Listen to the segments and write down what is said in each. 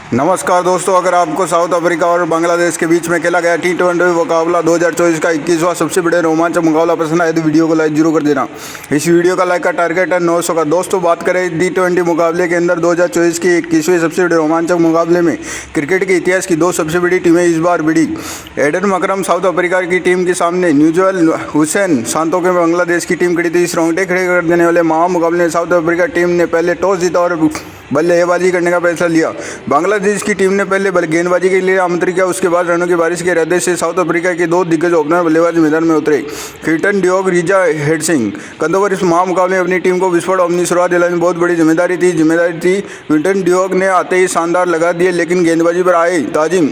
नमस्कार दोस्तों, अगर आपको साउथ अफ्रीका और बांग्लादेश के बीच में खेला गया T20 मुकाबला 2024 का 21वां सबसे बड़े रोमांचक मुकाबला पसंद आए तो वीडियो को लाइक जरूर कर देना। इस वीडियो का लाइक का टारगेट है 900 का। दोस्तों, बात करें T20 मुकाबले के अंदर 2024 के 21वें सबसे बड़े रोमांचक मुकाबले में क्रिकेट के इतिहास की दो सबसे बड़ी टीमें इस बार भिड़ी। एडन मकरम साउथ अफ्रीका की टीम के सामने न्यूजल हुसैन सांतों के बांग्लादेश की टीम खड़ी थी। इस रोंगटे खड़े कर देने वाले महामुकाबले में साउथ अफ्रीका टीम ने पहले टॉस जीता और बल्लेबाजी करने का फैसला लिया। बांग्लादेश की टीम ने पहले गेंदबाजी के लिए आमंत्रित किया। उसके बाद रनों की बारिश के इरादे से साउथ अफ्रीका के दो दिग्गज ओपनर बल्लेबाज मैदान में उतरे। क्विंटन डिकॉक, रिचा हेंड्रिक्स कंधों इस महामुकाबले में अपनी टीम को विस्फोट अपनी शुरुआत दिलाने में बहुत बड़ी जिम्मेदारी थी। क्विंटन डिकॉक ने आते ही शानदार लगा दिए, लेकिन गेंदबाजी पर आए Tajim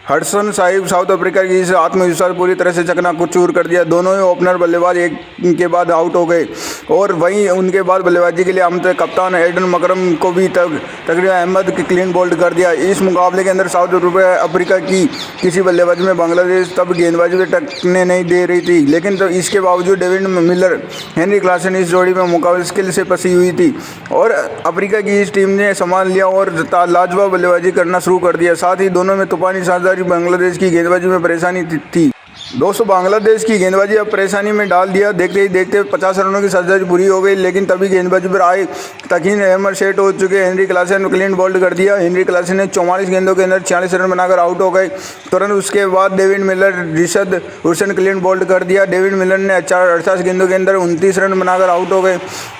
Hudson Sahib south Africa की इस आत्मविश्वास पूरी तरह से चकनाचूर कर दिया। दोनों ही ओपनर बल्लेबाज एक के बाद आउट हो गए और वहीं उनके बाद बल्लेबाजी के लिए आमंत्रित कप्तान एडन मकरम को भी तकरीर अहमद की क्लीन बोल्ड कर दिया। इस मुकाबले के अंदर साउथ अफ्रीका की किसी बल्लेबाज में बांग्लादेश तब गेंदबाजी में टकने नहीं दे रही थी, लेकिन तो इसके बावजूद डेविड मिलर, हेनरी क्लासन इस जोड़ी में मुकाबले से फंसी हुई थी और अफ्रीका की इस टीम ने संभाल लिया और लाजवाब बल्लेबाजी करना शुरू कर दिया। साथ ही दोनों में तूफानी साझेदारी बांग्लादेश की गेंदबाजी में परेशानी थी। दोस्तों, बांग्लादेश की गेंदबाजी अब परेशानी में डाल दिया। देखते ही देखते 50 रनों की साझेदारी पूरी हो गई, लेकिन तभी गेंदबाजी पर आए तकीन अहमद सेट हो चुके हेनरी क्लासन ने क्लीन बोल्ड कर दिया। हेनरी क्लासन ने 44 गेंदों के अंदर 46 रन बनाकर आउट हो गए। तुरंत उसके बाद David Miller, Richard Hussain clean bowled कर दिया। डेविड मिलर ने 48 गेंदों के अंदर 29 रन बनाकर आउट हो गए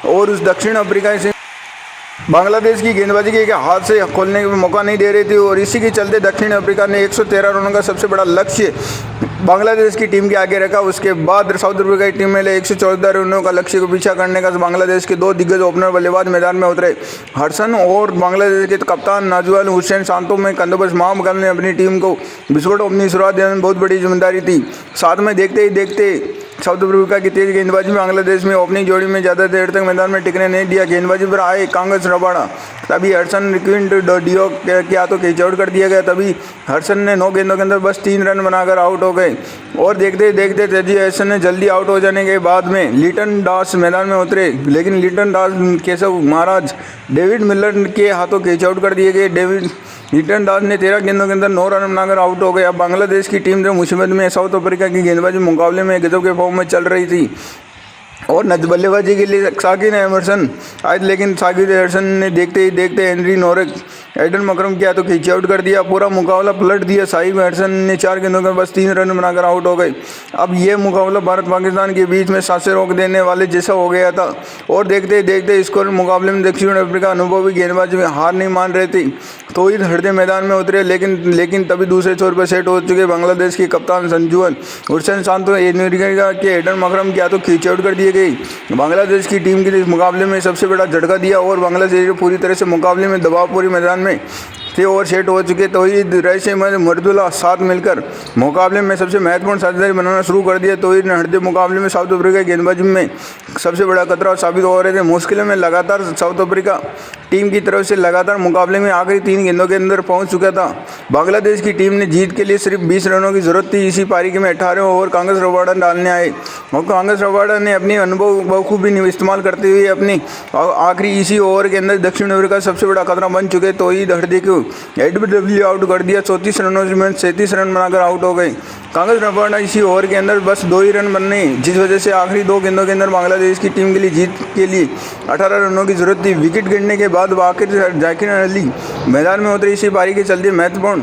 और उस दक्षिण अफ्रीका से बांग्लादेश की गेंदबाजी के हाथ से खोलने का मौका नहीं दे रही थी और इसी के चलते दक्षिण अफ्रीका ने 113 रनों का सबसे बड़ा लक्ष्य बांग्लादेश की टीम के आगे रखा। उसके बाद साउथ अफ्रीका की टीम में 114 रनों का लक्ष्य को पीछा करने का बांग्लादेश के दो दिग्गज ओपनर बल्लेबाज मैदान में उतरे। हडसन और बांग्लादेश के कप्तान नजमुल हुसैन शांतों में कंधों महामुकाबले ने अपनी टीम को विस्फोट अपनी शुरुआत देने में बहुत बड़ी जिम्मेदारी थी। साथ में देखते ही देखते साउथ अफ्रीका की तेज गेंदबाजी में बांग्लादेश में ओपनिंग जोड़ी में ज़्यादा देर तक मैदान में टिकने नहीं दिया। गेंदबाजी पर आए कांग्रेस रबाड़ा, तभी हडसन क्विंटन डिकॉक के हाथों कैच कर दिया गया। तभी हडसन ने 9 गेंदों के अंदर बस 3 रन बनाकर आउट हो गए और देखते देखते तेजी हसन ने जल्दी आउट हो जाने के बाद में लिटन दास मैदान में उतरे, लेकिन लिटन दास, केशव महाराज, डेविड मिलर के हाथों कैच आउट कर दिए गए। लिटन दास ने 13 गेंदों के अंदर 9 रन बनाकर आउट हो गए। अब बांग्लादेश की टीम जो मुसीबत में साउथ अफ्रीका की गेंदबाजी मुकाबले में गजब के फॉर्म में चल रही थी और बल्लेबाजी के लिए साकिब एमरसन आए, लेकिन साकिब एमरसन ने देखते ही देखते हेनरी नोरेक, एडन मकरम किया तो कैच आउट कर दिया। पूरा मुकाबला पलट दिया। साकिब एमरसन ने 4 गेंदों में बस 3 रन बनाकर आउट हो गए। अब ये मुकाबला भारत पाकिस्तान के बीच में सांसें रोक देने वाले जैसा हो गया था और देखते ही देखते स्कोर मुकाबले में दक्षिण अफ्रीका अनुभवी गेंदबाजी में हार नहीं मान रहे थे तो ही हृदय मैदान में उतरे, लेकिन तभी दूसरे छोर पर सेट हो चुके बांग्लादेश के कप्तान नजमुल हुसैन शांतों के एडन मकरम किया तो कैच आउट कर दिए गई। बांग्लादेश की टीम के मुकाबले में सबसे बड़ा झटका दिया और बांग्लादेश पूरी तरह से मुकाबले में दबाव पूरी मैदान में थे और सेट हो चुके। तौहीद रईस मर्दुल्ला साथ मिलकर मुकाबले में सबसे महत्वपूर्ण साझेदारी बनाना शुरू कर दिया। तौहीद ने हृदय मुकाबले में साउथ अफ्रीका की गेंदबाजी में सबसे बड़ा खतरा साबित हो रहे थे। मुश्किलों में लगातार साउथ अफ्रीका टीम की तरफ से लगातार मुकाबले में आखिरी 3 गेंदों के अंदर पहुंच चुका था। बांग्लादेश की टीम ने जीत के लिए सिर्फ 20 रनों की जरूरत थी। इसी पारी में 18 ओवर कांग्रेस रबाड़ा डालने आए और कांग्रेस रबाड़ा ने अपनी अनुभव बखूबी इस्तेमाल करते हुए अपनी आखिरी इसी ओवर के अंदर दक्षिण अफ्रीका सबसे बड़ा खतरा बन चुके तौहीद हृदय को एडब्ल्यू आउट कर दिया। 34 रनों में 37 रन बनाकर आउट हो गए। कांग्रेस रबाड़ा इसी ओवर के अंदर बस 2 ही रन बनने, जिस वजह से आखिरी 2 गेंदों के अंदर बांग्लादेश की टीम के लिए जीत के लिए 18 रनों की जरूरत थी। विकेट गिरने के बाद आखिर जाकिर अली मैदान में उतरे। इसी पारी के चलते महत्वपूर्ण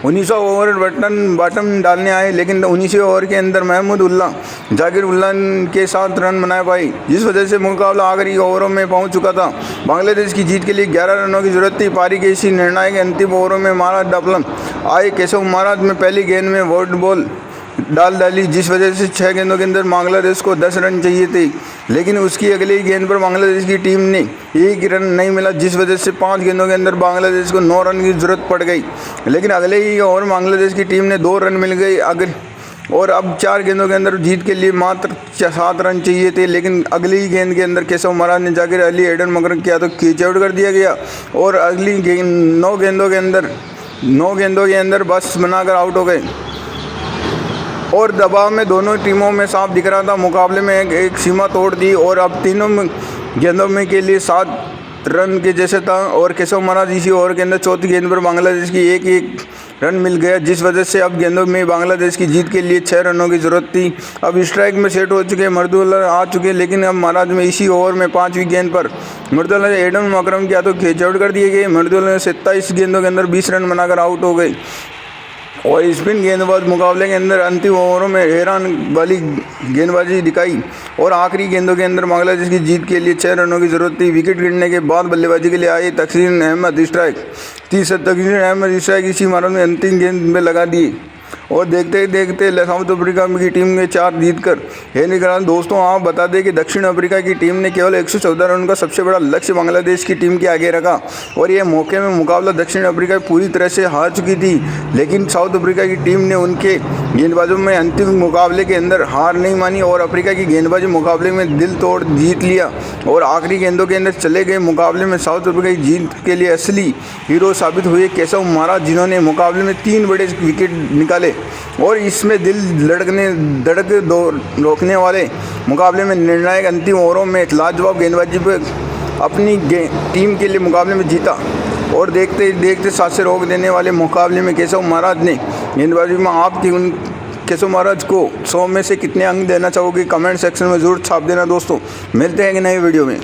19वां ओवर बॉटम डालने आए, लेकिन 19वें ओवर के अंदर महमूद उल्ला जाकिर उल्ला के साथ रन बना पाई, जिस वजह से मुकाबला आखिरी ओवरों में पहुंच चुका था। बांग्लादेश की जीत के लिए 11 रनों की जरूरत थी। पारी के इसी निर्णायक अंतिम ओवरों में महाराज डबलम आए। केशव महाराज में पहली गेंद में वॉट बॉल डाली, जिस वजह से 6 गेंदों के अंदर बांग्लादेश को 10 रन चाहिए थे, लेकिन उसकी अगली गेंद पर बांग्लादेश की टीम ने 1 रन नहीं मिला, जिस वजह से 5 गेंदों के अंदर बांग्लादेश को 9 रन की जरूरत पड़ गई। लेकिन अगले ही ओवर बांग्लादेश की टीम ने 2 रन मिल गए और अब 4 गेंदों के अंदर जीत के लिए मात्र 7 रन चाहिए थे, लेकिन अगली ही गेंद के अंदर केशव महाराज ने जाकिर अली, एडन मकरम किया तो कैच आउट कर दिया गया और अगली 9 गेंदों के अंदर बस बनाकर आउट हो गए और दबाव में दोनों टीमों में साफ दिख रहा था। मुकाबले में एक सीमा तोड़ दी और अब तीनों गेंदों में के लिए 7 रन के जैसे था और केशव महाराज इसी ओवर के अंदर चौथी गेंद पर बांग्लादेश की एक रन मिल गया, जिस वजह से अब गेंदों में बांग्लादेश की जीत के लिए 6 रनों की जरूरत थी। अब स्ट्राइक में सेट हो चुके मर्दुल्ला आ चुके, लेकिन अब महाराज में इसी ओवर में 5वीं गेंद पर मर्दुल्ला ने एडम अकरम किया तो खेचौड़ कर दिए गए। मर्दुल्ला ने 27 गेंदों के अंदर 20 रन बनाकर आउट हो गए और स्पिन गेंदबाज मुकाबले के अंदर अंतिम ओवरों में हैरान वाली गेंदबाजी दिखाई और आखिरी गेंदों के अंदर बांग्लादेश की जीत के लिए 6 रनों की जरूरत थी। विकेट गिरने के बाद बल्लेबाजी के लिए आए तस्कीन अहमद स्ट्राइक इसी महाराज में अंतिम गेंद में लगा दिए और देखते ही देखते साउथ अफ्रीका की टीम ने 4 जीतकर ये निकाला। दोस्तों आप बता दें कि दक्षिण अफ्रीका की टीम ने केवल 114 रन का सबसे बड़ा लक्ष्य बांग्लादेश की टीम के आगे रखा और ये मौके में मुकाबला दक्षिण अफ्रीका पूरी तरह से हार चुकी थी, लेकिन साउथ अफ्रीका की टीम ने उनके गेंदबाजों में अंतिम मुकाबले के अंदर हार नहीं मानी और अफ्रीका की गेंदबाजी मुकाबले में दिल तोड़ जीत लिया और आखिरी गेंदों के अंदर चले गए मुकाबले में साउथ अफ्रीका की जीत के लिए असली हीरो साबित हुए केशव महाराज, जिन्होंने मुकाबले में 3 बड़े विकेट निकाले और इसमें दिल धड़क रोकने वाले मुकाबले में निर्णायक अंतिम ओवरों में लाजवाब गेंदबाजी पर अपनी टीम के लिए मुकाबले में जीता और देखते ही देखते 7 से रोक देने वाले मुकाबले में केशव महाराज ने गेंदबाजी में आपकी उन केशव महाराज को 100 में से कितने अंक देना चाहोगे कमेंट सेक्शन में ज़रूर छाप देना। दोस्तों मिलते हैं एक नए वीडियो में।